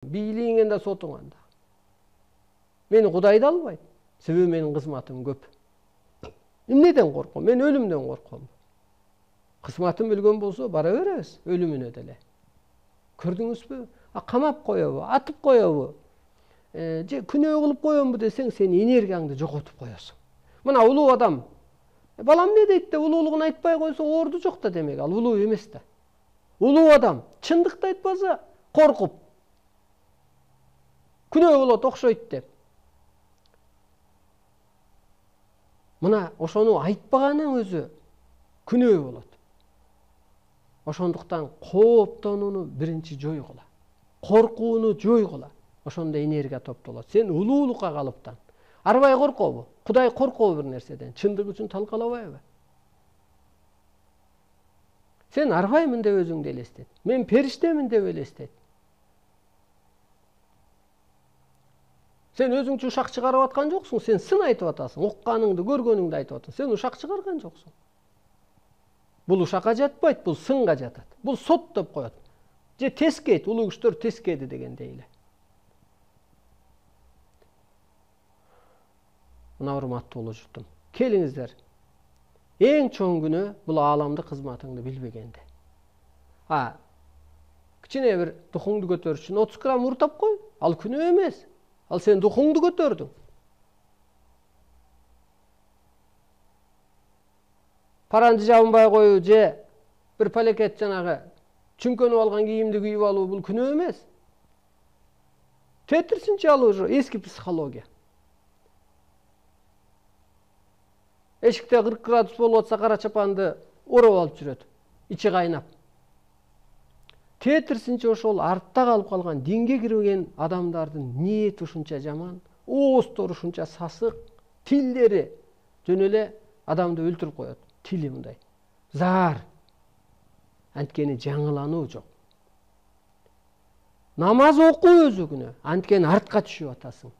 Бийлигиңен да сотуңан да. Мени Кудай да албайт. Себеби менин кызматым көп. Эмнеден корком? Мен өлүмдөн корком. Кызматым өлгөн болсо бара беребиз өлүмүнө деле. Көрдүңүзбү? Камап коебу, атып коебу. Же күнөө кылып коембу десең, сен энергияңды жоготуп коесуң. Мына улуу адам, балам эмне дейт деп улуулугун айтпай койсо орду жок да, демек ал улуу эмес да. Улуу адам чындыкты айтпаса коркуп, күнөө болот окшойт деп. Мына ошону айтпаганын өзү күнөө болот. Ошондуктан кооптонууну биринчи жойгула. Коркууну жойгула. Ошондо энергия топтолот. Сен улуулукка калыптан. Арбай коркобу? Кудай коркобу бир нерседен? Чындык үчүн талкалабайбы? Сен арбаймын деп өзүңдү элестет. Мен периштемин деп элестет. Сен өзүңчө ушак чыгарып аткан жоксуң, сен сын айтып атасың. Укканыңды, көргөнүңдү айтып атасың. Сен ушак чыгарган жоксуң. Бул ушакка жатпайт, бул сынга жатат. Бул сот деп коет. Же тескейт, улуу күчтөр тескеди дегендей эле. Мына урматтуу улуу журтум, келиңиздер. Эң чоң күнөө бул ааламдык кызматыңды билбегенде. Кичине бир духуңду көтөрүш үчүн 30 грамм уртап кой. Ал күнөө эмес. Ал сен духуңду көтөрдүң. Паранды жабынбай коюу же бир палекет жанагы чүңкөнүп алган кийимди кийип алуу бул күнөө эмес. Тетирсинчи ал уже эски психология. Эшикте 40 градус болуп атса кара чапанды ороп алып жүрөт, ичи кайнап. Тетирсинчи ошол артта калып калган, динге кирбеген адамдардын ниети ушунча жаман, оозтору ушунча сасык, тилдери жөн эле адамды өлтүрүп коет. Тили мындай. Заар. Анткени жаңылануу жок. Намаз окуу өзү күнөө. Анткени артка түшүп атасың.